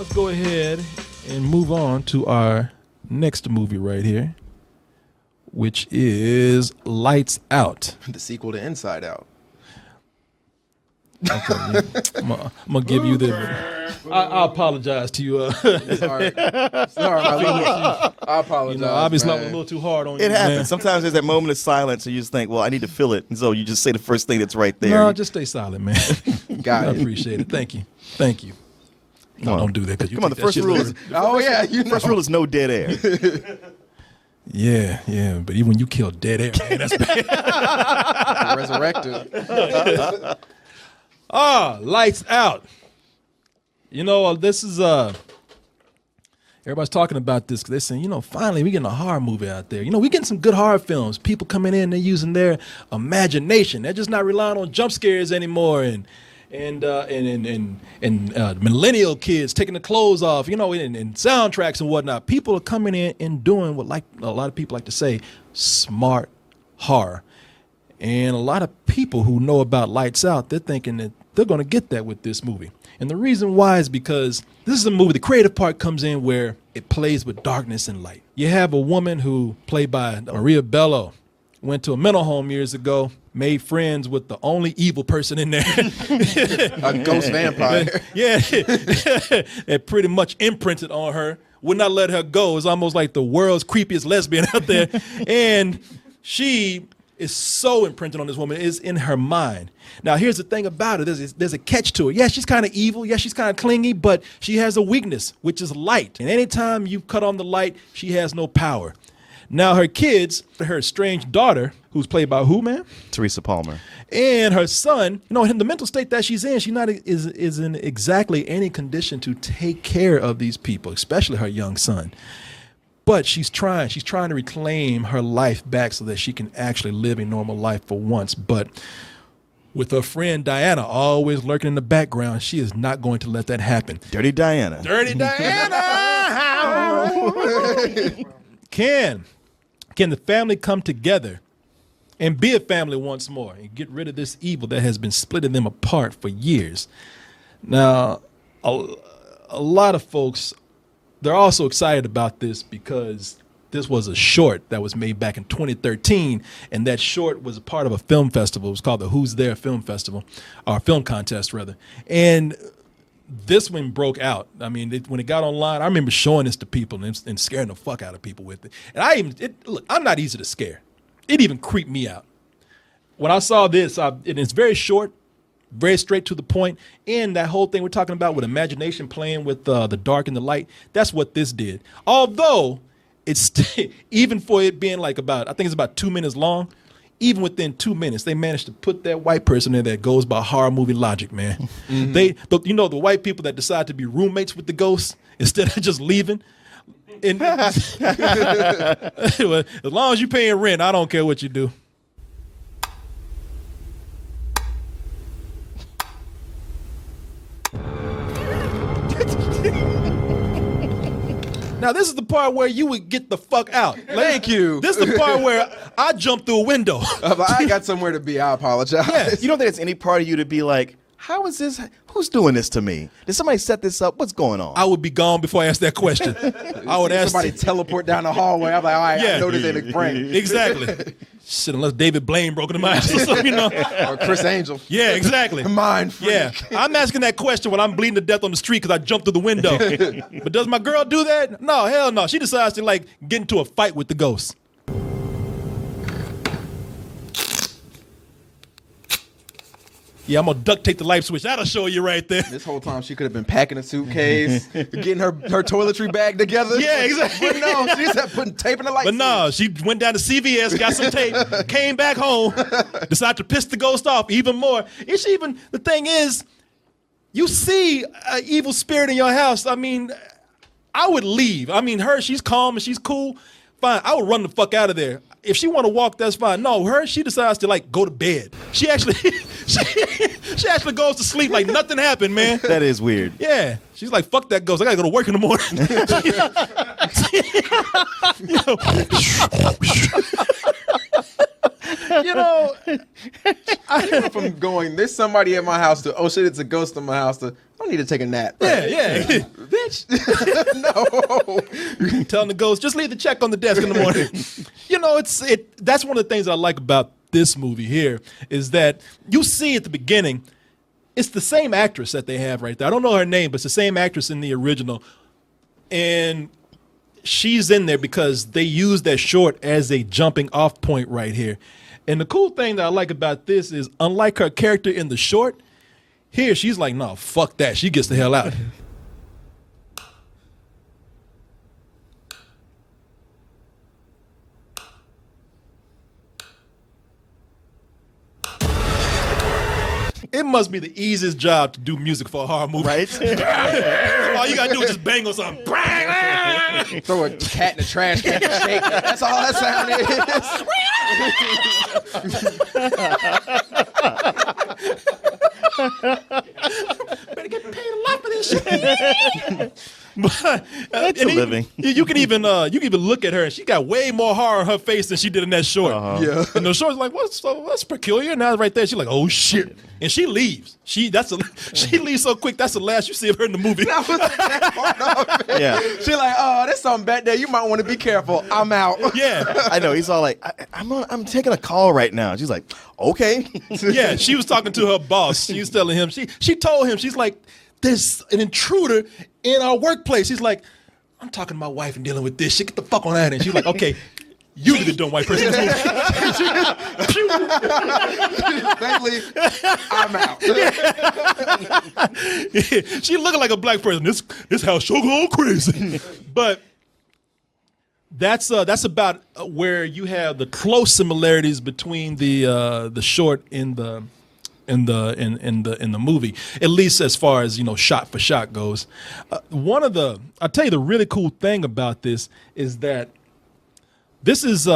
let's go ahead and move on to our next movie right here, which is Lights Out. The sequel to Inside Out. Okay, yeah. I'm gonna give you the. I apologize to you. Sorry, I apologize. You know, obviously I was a man. little too hard on you. It happens. Man. Sometimes there's that moment of silence, and you just think, "Well, I need to fill it," and so you just say the first thing that's right there. No, just stay silent, man. Got I it. appreciate it. Thank you. Thank you. No, don't do that. Come on, the first rule is first rule is no dead air. Yeah. But even when you kill dead air, man, that's bad. Resurrected. Lights Out. You know, this is everybody's talking about this because they're saying, you know, finally we're getting a horror movie out there. You know, we're getting some good horror films. People coming in, they're using their imagination. They're just not relying on jump scares anymore and millennial kids taking the clothes off, you know, and soundtracks and whatnot. People are coming in and doing what, like a lot of people like to say, smart horror. And a lot of people who know about Lights Out, they're thinking that they're going to get that with this movie. And the reason why is because this is a movie, the creative part comes in where it plays with darkness and light. You have a woman who, played by Maria Bello, went to a mental home years ago, made friends with the only evil person in there. A ghost vampire. Yeah, it pretty much imprinted on her, would not let her go. It's almost like the world's creepiest lesbian out there. And she is so imprinted on this woman, is in her mind. Now, here's the thing about it. There's a catch to it. Yeah, she's kind of evil. Yeah, she's kind of clingy, but she has a weakness, which is light. And anytime you cut on the light, she has no power. Now, her kids, her estranged daughter, who's played by who, man? Teresa Palmer. And her son, you know, in the mental state that she's in, she is in exactly any condition to take care of these people, especially her young son. But she's trying to reclaim her life back so that she can actually live a normal life for once. But with her friend Diana always lurking in the background, she is not going to let that happen. Dirty Diana. Dirty Diana! Can the family come together and be a family once more and get rid of this evil that has been splitting them apart for years? Now, a lot of folks, they're also excited about this because this was a short that was made back in 2013, and that short was a part of a film festival. It was called the Who's There Film Festival, or film contest, rather. And this one broke out. I mean, when it got online, I remember showing this to people and scaring the fuck out of people with it. And look, I'm not easy to scare. It even creeped me out. When I saw this, and it's very short, very straight to the point, and that whole thing we're talking about with imagination playing with the dark and the light, that's what this did. Although, it's even for it being like I think it's about 2 minutes long, even within 2 minutes, they managed to put that white person in there that goes by horror movie logic, man. Mm-hmm. The white people that decide to be roommates with the ghosts instead of just leaving. And as long as you're paying rent, I don't care what you do. Now, this is the part where you would get the fuck out. Thank you. This is the part where I jumped through a window. If I got somewhere to be, I apologize. Yeah. You don't think there's any part of you to be like, how is this? Who's doing this to me? Did somebody set this up? What's going on? I would be gone before I asked that question. I would ask somebody teleport down the hallway. I'm like, all right, Yeah. I know this ain't a prank. Exactly. Shit, unless David Blaine broke into my house or something, you know. Or Chris Angel. Yeah, exactly. Mind freak. Yeah, I'm asking that question when I'm bleeding to death on the street because I jumped through the window. But does my girl do that? No, hell no. She decides to like get into a fight with the ghost. Yeah, I'm gonna duct tape the light switch. That'll show you right there. This whole time she could have been packing a suitcase, getting her toiletry bag together. Yeah, exactly. But no, she just had putting tape in the light. But no, she went down to CVS, got some tape, came back home, decided to piss the ghost off even more. The thing is, you see an evil spirit in your house. I mean, I would leave. I mean, she's calm and she's cool. Fine, I would run the fuck out of there. If she want to walk, that's fine. No, she decides to like go to bed. She actually, she actually goes to sleep like nothing happened, man. That is weird. Yeah, she's like, fuck that ghost. I gotta go to work in the morning. You know, From going, there's somebody at my house to, oh shit, it's a ghost in my house to, I need to take a nap. yeah. Bitch. No. Telling the ghost, just leave the check on the desk in the morning. You know, that's one of the things I like about this movie here is that you see at the beginning, it's the same actress that they have right there. I don't know her name, but it's the same actress in the original. And she's in there because they use that short as a jumping off point right here. And the cool thing that I like about this is, unlike her character in the short, here she's like, no, fuck that. She gets the hell out. It must be the easiest job to do music for a horror movie. Right? All you gotta do is just bang on something. Throw a cat in the trash can and shake. That's all that sound is. Better get paid a lot for this shit. But That's a living. You can even look at her, and she got way more horror on her face than she did in that short. Yeah. And the short's like, that's peculiar. Now right there, she's like, oh shit, and she leaves. She leaves so quick. That's the last you see of her in the movie. That was that part of it. Yeah. She like, oh, there's something back there. You might want to be careful. I'm out. Yeah, I know. He's all like, I'm taking a call right now. She's like, okay. yeah. She was talking to her boss. She was telling him. She told him. She's like, there's an intruder in our workplace. He's like, I'm talking to my wife and dealing with this shit. Get the fuck on out of here. And she's like, okay, you be the dumb white person. Thankfully, I'm out. Yeah. She looking like a black person. This house so go crazy. But that's about where you have the close similarities between the short in the movie, at least as far as, you know, shot for shot goes. I'll tell you the really cool thing about this is that this is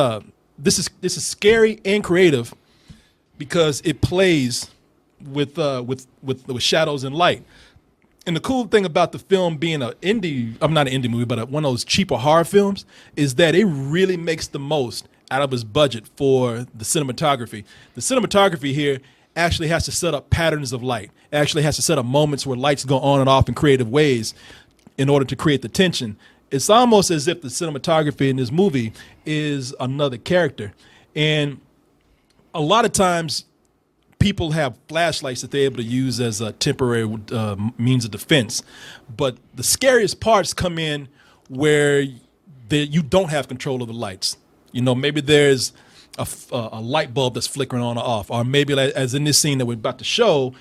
scary and creative because it plays with shadows and light. And the cool thing about the film being not an indie movie, but one of those cheaper horror films, is that it really makes the most out of its budget for the cinematography. The cinematography here actually has to set up patterns of light. It actually has to set up moments where lights go on and off in creative ways in order to create the tension. It's almost as if the cinematography in this movie is another character. And a lot of times people have flashlights that they're able to use as a temporary means of defense. But the scariest parts come in where you don't have control of the lights. You know, maybe there's a light bulb that's flickering on or off, or maybe as in this scene that we're about to show,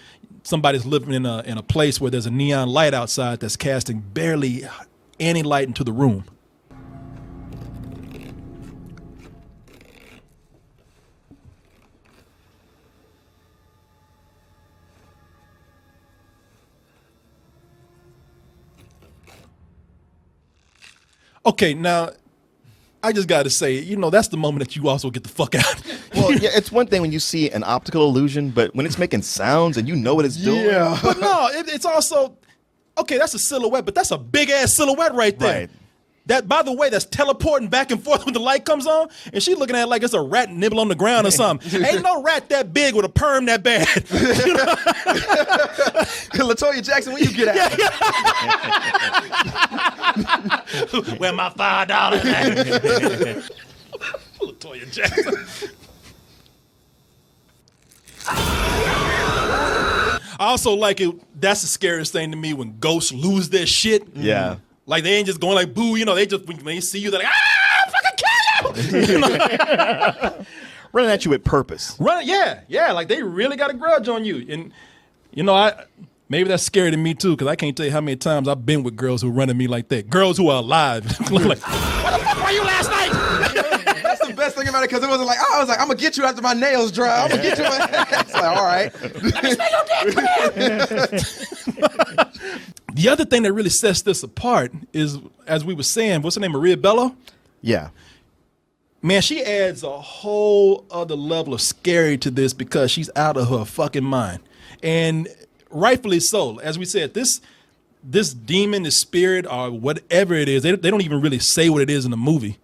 somebody's living in a place where there's a neon light outside that's casting barely any light into the room. Okay, now I just got to say, you know, that's the moment that you also get the fuck out. Well, yeah, it's one thing when you see an optical illusion, but when it's making sounds and you know what it's doing. Yeah. But no, it's also, okay, that's a silhouette, but that's a big ass silhouette right there. Right. That, by the way, that's teleporting back and forth when the light comes on, and she's looking at it like it's a rat nibble on the ground or something. Ain't no rat that big with a perm that bad. LaToya Jackson, when you get out? Where my $5 at? LaToya Jackson. I also like it. That's the scariest thing to me when ghosts lose their shit. Yeah. Like they ain't just going like boo, you know. They just when they see you, they're like, ah, fucking kill you. You know? Running at you with purpose. Yeah. Like they really got a grudge on you, and you know, maybe that's scary to me too, because I can't tell you how many times I've been with girls who run at me like that. Girls who are alive. Like, where the fuck were you last night? That's the best thing about it, because it wasn't like, I was like, I'm gonna get you after my nails dry. I'm gonna get you. It's like, all right. Let me smell your dick. Come here. The other thing that really sets this apart is, as we were saying, what's her name, Maria Bello? Yeah. Man, she adds a whole other level of scary to this because she's out of her fucking mind. And rightfully so. As we said, this demon, this spirit, or whatever it is, they don't even really say what it is in the movie.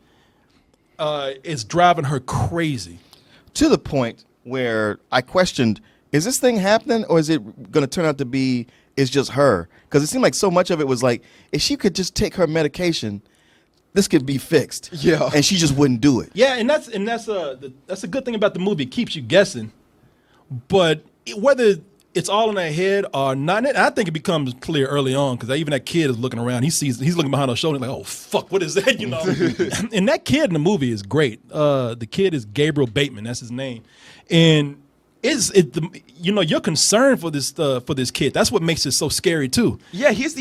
It's driving her crazy. to the point where I questioned, is this thing happening or is it going to turn out to be it's just her? Because it seemed like so much of it was like, if she could just take her medication, this could be fixed. Yeah. And she just wouldn't do it. Yeah, and that's a good thing about the movie. It keeps you guessing. But whether it's all in her head or not, and I think it becomes clear early on because even that kid is looking around. He's looking behind her shoulder like, oh fuck, what is that? You know. And that kid in the movie is great. The kid is Gabriel Bateman. That's his name, and you're concerned for this kid. That's what makes it so scary too. Yeah, he's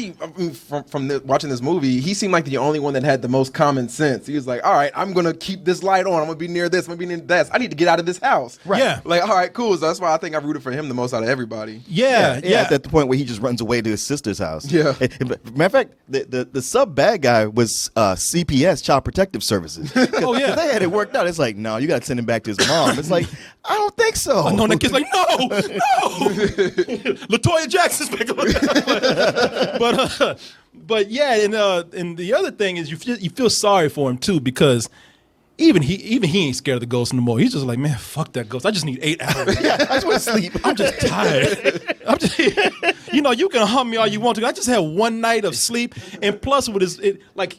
watching this movie, he seemed like the only one that had the most common sense. He was like, all right, I'm going to keep this light on. I'm going to be near this. I'm going to be near this. I need to get out of this house. Right. Yeah. Like, all right, cool. So that's why I think I rooted for him the most out of everybody. Yeah. At the point where he just runs away to his sister's house. Yeah. Matter of fact, the sub bad guy was CPS, Child Protective Services. Oh, yeah. They had it worked out. It's like, no, you got to send him back to his mom. It's like, I don't think so. I know that kid's like, no. LaToya Jackson's back. But yeah, and the other thing is you feel sorry for him too because even he ain't scared of the ghost no more. He's just like, man, fuck that ghost. I just need 8 hours. Yeah, I just want to sleep. I'm just tired. You can hum me all you want to. I just had one night of sleep, and plus with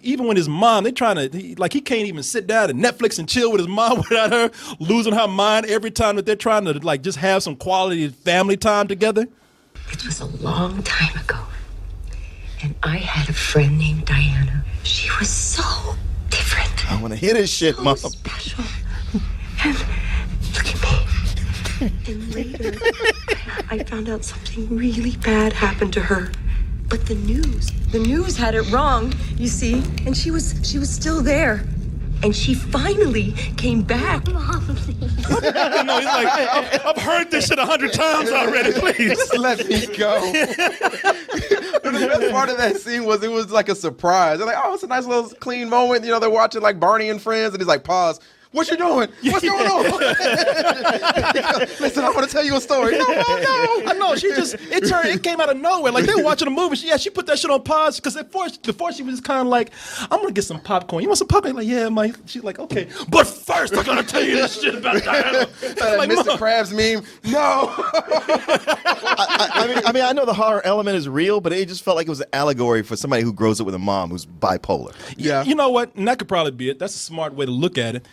even with his mom, they he can't even sit down and Netflix and chill with his mom without her losing her mind every time that they're trying to just have some quality family time together. It was a long time ago, and I had a friend named Diana. She was so different. I want to hear this shit, Mom. Special. And look at me. And later, I found out something really bad happened to her. But the news had it wrong, you see. And she was still there. And she finally came back. Mom, please. No, he's like, I've heard this shit 100 times already, please. Just let me go. But the best part of that scene was it was like a surprise. They're like, oh, it's a nice little clean moment. They're watching like Barney and Friends, and he's like, pause. What you doing? What's going on? Listen, I want to tell you a story. No. I know. It came out of nowhere. Like they were watching a movie. She put that shit on pause because before she was kind of like, I'm gonna get some popcorn. You want some popcorn? Like, yeah, Mike. She's like, okay, but first I'm gonna tell you this shit about Diana. Like, Mr. Krabs meme. No. I mean, I know the horror element is real, but it just felt like it was an allegory for somebody who grows up with a mom who's bipolar. Yeah. You know what? And that could probably be it. That's a smart way to look at it.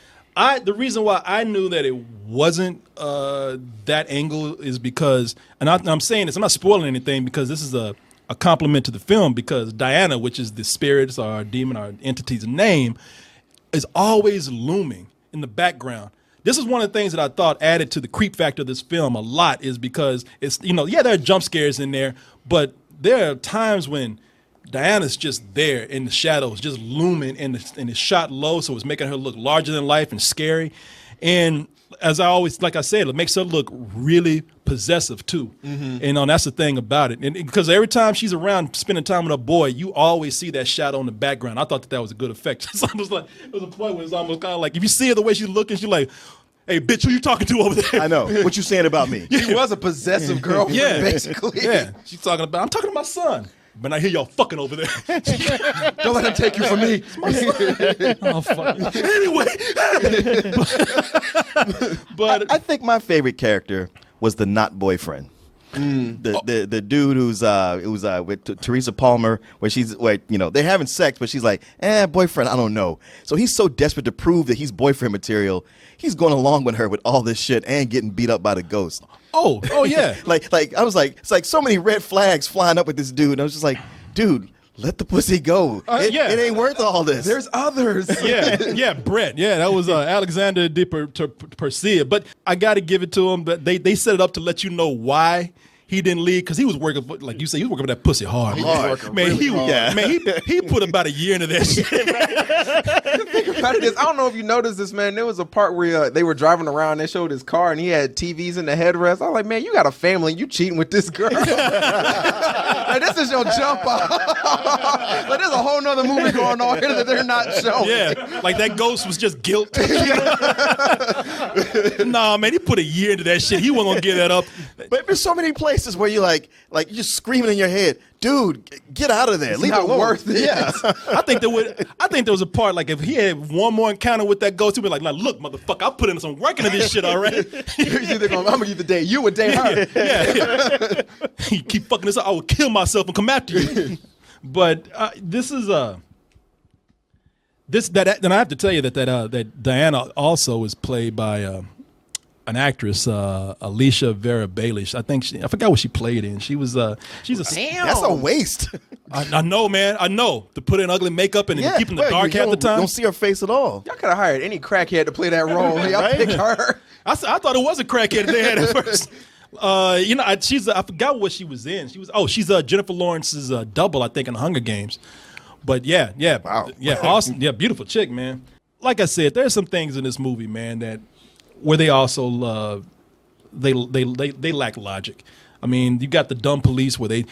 The reason why I knew that it wasn't that angle is because, and I'm saying this, I'm not spoiling anything because this is a compliment to the film because Diana, which is the spirit's or demon or entity's name, is always looming in the background. This is one of the things that I thought added to the creep factor of this film a lot is because it's, there are jump scares in there, but there are times when Diana's just there in the shadows, just looming, and it's shot low, so it's making her look larger than life and scary. And as I always, like I said, it makes her look really possessive too. Mm-hmm. And that's the thing about it. And because every time she's around spending time with her boy, you always see that shadow in the background. I thought that was a good effect. It's almost like it was a point where it's almost kind of like if you see her the way she's looking, she's like, hey, bitch, who you talking to over there? I know. What you saying about me? She was a possessive girl, yeah, basically. Yeah, I'm talking to my son. But I hear y'all fucking over there. Don't let him take you from me. Oh, fuck. Anyway. but I think my favorite character was the not boyfriend. The dude who's with Teresa Palmer, where they're having sex, but she's like, boyfriend, I don't know. So he's so desperate to prove that he's boyfriend material, he's going along with her with all this shit and getting beat up by the ghost. Oh yeah. like I was like, it's like so many red flags flying up with this dude. And I was just like, dude, let the pussy go. It ain't worth all this. There's others. Yeah, Brett. Yeah, that was Alexander de Persia. But I got to give it to him. But they set it up to let you know why he didn't leave because he was working for, like you said, he was working for that pussy hard. He put about a year into that shit. The thing about it is, I don't know if you noticed this, man. There was a part where they were driving around. They showed his car, and he had TVs in the headrest. I was like, man, you got a family. You cheating with this girl? Like, this is your jump off. Like, there's a whole nother movie going on here that they're not showing. Yeah, like that ghost was just guilt. Nah, man, he put a year into that shit. He wasn't gonna give that up. But there's so many places where you like you're just screaming in your head, dude, get out of there. It's Leave not it alone. worth it. Yeah. I think there was a part like if he had one more encounter with that ghost, he'd be like, "Now look, motherfucker, I put in some work into this shit already." He's either I'm gonna either date you or date her. Yeah. You keep fucking this up, I will kill myself and come after you. But this is then I have to tell you that Diana also is played by an actress, Alicia Vera Bailey. I forgot what she played in. She's a That's a waste. I know, man. I know, to put in ugly makeup and keep in the dark half the time. You don't see her face at all. Y'all could have hired any crackhead to play that role. Y'all picked her. I thought it was a crackhead they had at first. I forgot what she was in. She's Jennifer Lawrence's double, I think, in the Hunger Games. But yeah, Wow. yeah, awesome, yeah, beautiful chick, man. Like I said, there's some things in this movie, man, that where they also they lack logic. I mean, you got the dumb police where they're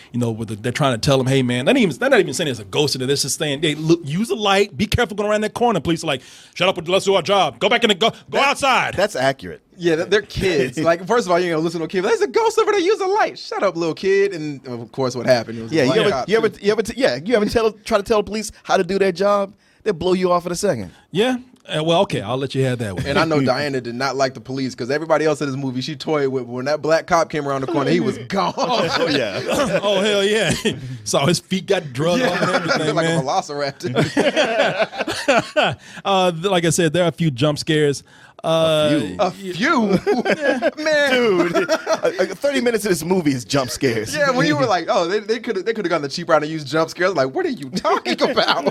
trying to tell them, hey man, they're not even saying there's a ghost in it. They're just saying, hey, look, use a light, be careful going around that corner. Police are like, shut up, let's do our job. Go back in go outside. That's accurate. Yeah, they're kids. Like, first of all, you ain't gonna listen to a kid. There's a ghost over there. Use a light. Shut up, little kid. And of course, what happened? It was Yeah, a you light ever try to tell the police how to do their job? They'll blow you off in a second. Yeah. Well, okay, I'll let you have that one. And I know Diana did not like the police because everybody else in this movie she toyed with. When that black cop came around the corner, he was gone. Oh yeah. Oh hell yeah! Saw his feet got drugged off and everything, like man. a velociraptor. Like I said, there are a few jump scares. A few, man, Dude, 30 minutes of this movie is jump scares. Yeah, when you were like, oh, they could have gone the cheap route and used jump scares. Like, what are you talking about?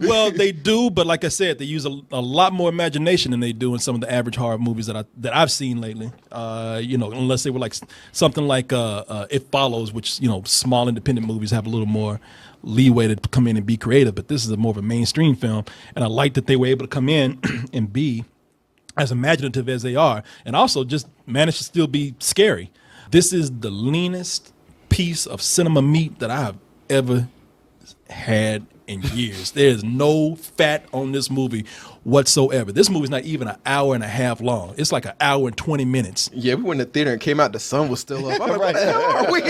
Well, they do, but like I said, they use a lot more imagination than they do in some of the average horror movies that I've seen lately. Unless they were like something like It Follows, which small independent movies have a little more leeway to come in and be creative. But this is more of a mainstream film, and I like that they were able to come in and be as imaginative as they are, and also just manage to still be scary. This is the leanest piece of cinema meat that I have ever had in years. There's no fat on this movie whatsoever. This movie's not even an hour and a half long. It's like an hour and 20 minutes. Yeah, we went to the theater and came out, the sun was still up. I'm like, what the hell are we?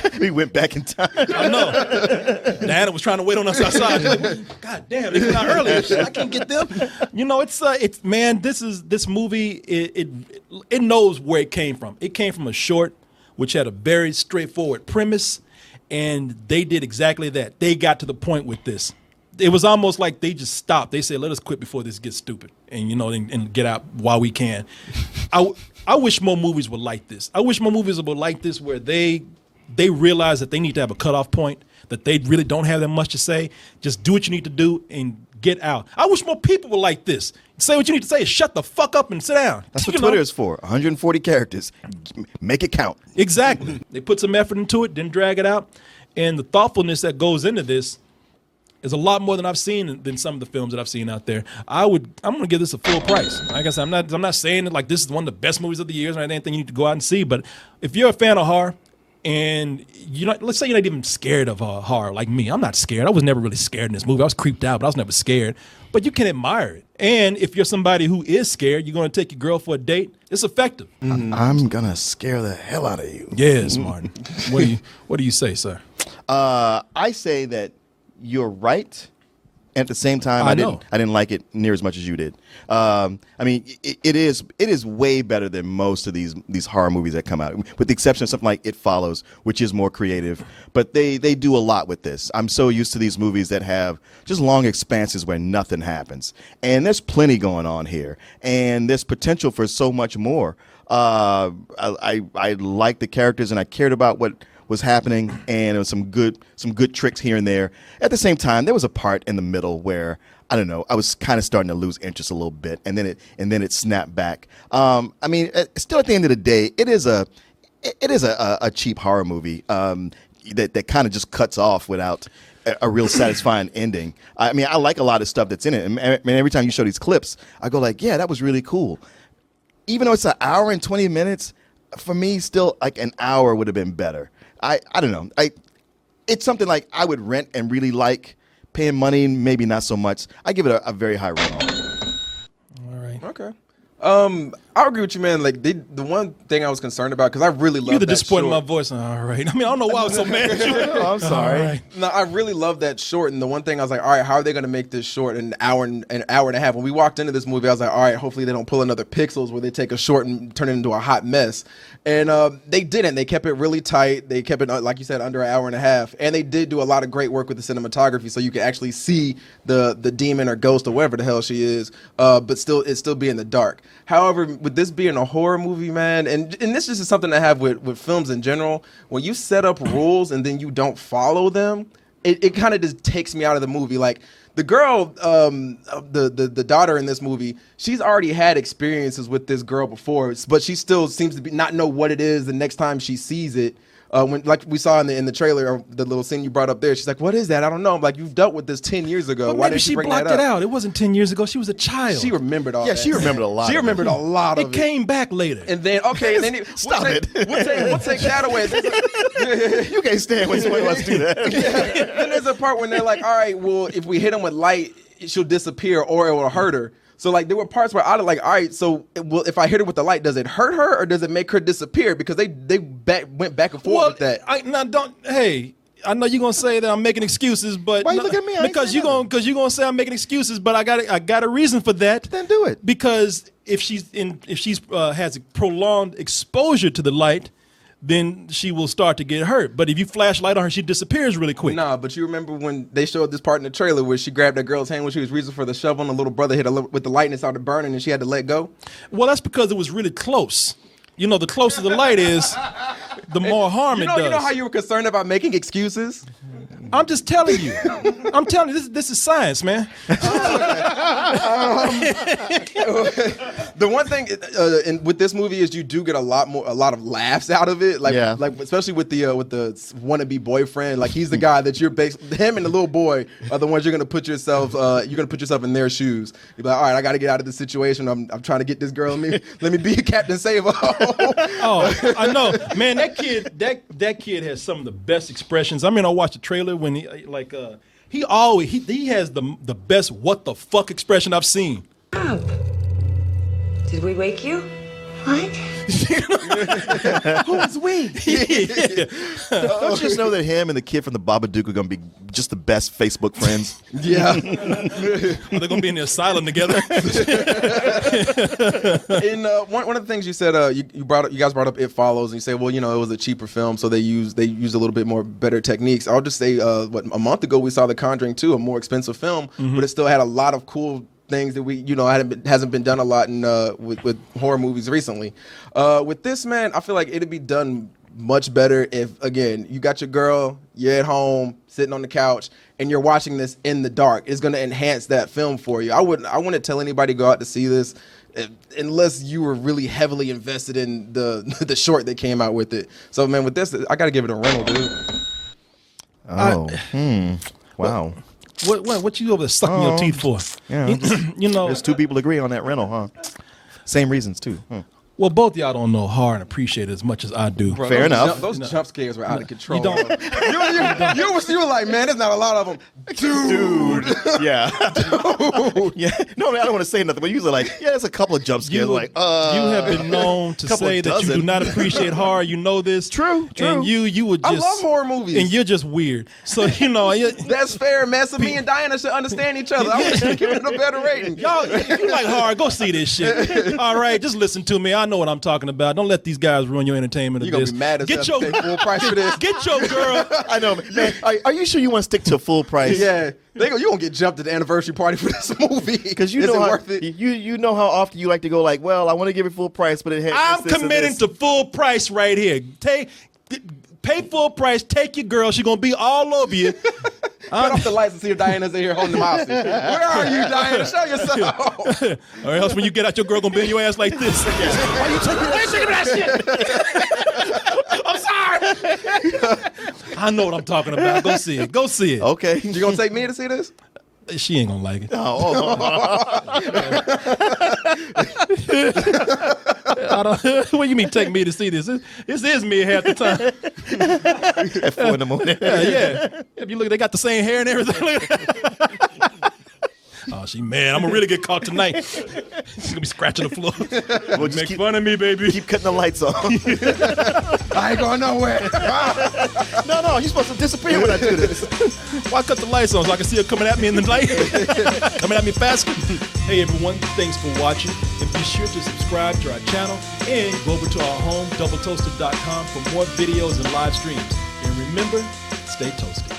Yeah. We went back in time. I know. Diana was trying to wait on us outside. God damn, it's not early. I can't get them. It's man, this movie, it knows where it came from. It came from a short which had a very straightforward premise, and they did exactly that. They got to the point with this. It was almost like they just stopped. They said, let us quit before this gets stupid and get out while we can. I wish more movies were like this. I wish more movies were like this where they realize that they need to have a cutoff point, that they really don't have that much to say. Just do what you need to do and get out. I wish more people were like this. Say what you need to say. Shut the fuck up and sit down. That's what Twitter is for. 140 characters. Make it count. Exactly. They put some effort into it, didn't drag it out. And the thoughtfulness that goes into this is a lot more than I've seen than some of the films that I've seen out there. I'm going to give this a full price. Like I said, I'm not saying that like this is one of the best movies of the year or anything you need to go out and see. But if you're a fan of horror and let's say you're not even scared of horror like me. I'm not scared. I was never really scared in this movie. I was creeped out, but I was never scared. But you can admire it. And if you're somebody who is scared, you're going to take your girl for a date. It's effective. I'm gonna scare the hell out of you. Yes, Martin. What do you say, sir? I say that you're right. At the same time, I didn't like it near as much as you did. I mean, it is way better than most of these horror movies that come out, with the exception of something like It Follows, which is more creative. But they do a lot with this. I'm so used to these movies that have just long expanses where nothing happens, and there's plenty going on here, and there's potential for so much more. I like the characters, and I cared about what was happening, and there was some good tricks here and there. At the same time, there was a part in the middle where I don't know, I was kind of starting to lose interest a little bit, and then it snapped back. I mean, still at the end of the day, it is a cheap horror movie that kind of just cuts off without a real satisfying ending. I mean, I like a lot of stuff that's in it. I mean, every time you show these clips, I go like, yeah, that was really cool. Even though it's an hour and 20 minutes, for me, still like an hour would have been better. I don't know. It's something like I would rent and really like. Paying money, maybe not so much. I give it a very high rating. All right. Okay. I agree with you, man. Like the one thing I was concerned about, because I really love You're that disappointing short. my voice. All right. I mean, I don't know why I was so mad at you. Oh, I'm sorry. All right. No, I really love that short, and the one thing I was like, all right, how are they going to make this short in an hour and a half? When we walked into this movie, I was like, all right, hopefully they don't pull another Pixels where they take a short and turn it into a hot mess. And they didn't. They kept it really tight. They kept it, like you said, under an hour and a half. And they did do a lot of great work with the cinematography, so you can actually see the demon or ghost or whatever the hell she is, but it's still be in the dark. However, with this being a horror movie, man, and this just is something I have with films in general, when you set up rules and then you don't follow them, it kind of just takes me out of the movie. Like the girl, the daughter in this movie, she's already had experiences with this girl before, but she still seems to not know what it is the next time she sees it. When, like we saw in the trailer, or the little scene you brought up there, she's like, "What is that? I don't know." I'm like, "You've dealt with this 10 years ago. But Why maybe did she you bring blocked that it up?" out. It wasn't 10 years ago. She was a child. She remembered all. Yeah, that. she remembered a lot. She of remembered it. a lot of It came back later. And then and then Stop it. We'll take that away. You can't stand when somebody wants to do that. Then there's a part when they're like, all right, well, if we hit him with light, she'll disappear or it will hurt her. So like there were parts where I was like, all right, so well, if I hit her with the light, does it hurt her or does it make her disappear? Because they went back and forth with that. I know you're gonna say that I'm making excuses, but Why you look at me? I ain't Because saying you're gonna say I'm making excuses, but I got a reason for that. Then do it. Because if she's has a prolonged exposure to the light, then she will start to get hurt. But if you flash light on her, she disappears really quick. Nah, but you remember when they showed this part in the trailer where she grabbed that girl's hand when she was reaching for the shovel and the little brother hit her with the light and it started burning and she had to let go? Well, that's because it was really close. You know, the closer the light is, the more harm it does. You know how you were concerned about making excuses? I'm just telling you. I'm telling you, this is science, man. The one thing with this movie is you do get a lot of laughs out of it, like especially with the wannabe boyfriend. Like he's the guy that him and the little boy are the ones you're gonna put yourself in their shoes. You're like, all right, I got to get out of this situation. I'm trying to get this girl. Let me be a Captain Save-A. Oh, I know, man. That kid has some of the best expressions. I mean, I watched the trailer when he has the best "what the fuck" expression I've seen. Oh. Did we wake you? What? Who's we? Yeah. Don't you just know that him and the kid from the Babadook are going to be just the best Facebook friends? Yeah. They're going to be in the asylum together. And one of the things you said, you guys brought up It Follows, and you say, well, it was a cheaper film, so they used a little bit more better techniques. I'll just say, a month ago we saw The Conjuring 2, a more expensive film, but it still had a lot of cool things that hasn't been done a lot in with horror movies recently. With this, man, I feel like it'd be done much better if, again, you got your girl, you're at home, sitting on the couch, and you're watching this in the dark. It's going to enhance that film for you. I wouldn't tell anybody to go out to see this unless you were really heavily invested in the short that came out with it. So, man, with this, I got to give it a rental, dude. Oh, wow. What you over there sucking your teeth for? Yeah, there's two people agree on that rental, huh? Same reasons too. Well, both y'all don't know horror and appreciate it as much as I do. Bro, Fair enough. Those jump scares were out of control. You don't. You were like, man, there's not a lot of them. Dude. Yeah. Yeah. No, I don't want to say nothing, but usually there's a couple of jump scares. You have been known to say that you do not appreciate horror. You know this. True. And you would just. I love horror movies. And you're just weird. So, That's fair, man. So me and Diana should understand each other. I want to give it a better rating. Y'all, if you like horror, go see this shit. All right, just listen to me. I know what I'm talking about. Don't let these guys ruin your entertainment. You're going to be mad as hell to pay full price for this. Get your girl. I know, man. Are you sure you want to stick to full price? Yeah. You won't get jumped at the anniversary party for this movie. Because worth it? You know how often you like to go I want to give it full price, but I'm committing to full price right here. Pay full price. Take your girl. She's going to be all over you. Cut off the lights and see if Diana's in here holding them hostage. Where are you, Diana? Show yourself. Or else when you get out, your girl going to be in your ass like this. Why you taking that shit? I'm sorry. I know what I'm talking about. Go see it. Go see it. Okay. You going to take me to see this? She ain't going to like it. What do you mean take me to see this? This is me half the time. At 4 a.m. Yeah. If you look, they got the same hair and everything. Oh, she mad. I'm gonna really get caught tonight. She's gonna be scratching the floor. We'll just Make keep- fun of me, baby. Keep cutting the lights on. I ain't going nowhere. No, you're supposed to disappear when I do this. Why cut the lights on so I can see her coming at me in the night? Coming at me faster? Hey everyone, thanks for watching. And be sure to subscribe to our channel and go over to our home, doubletoasted.com, for more videos and live streams. And remember, stay toasted.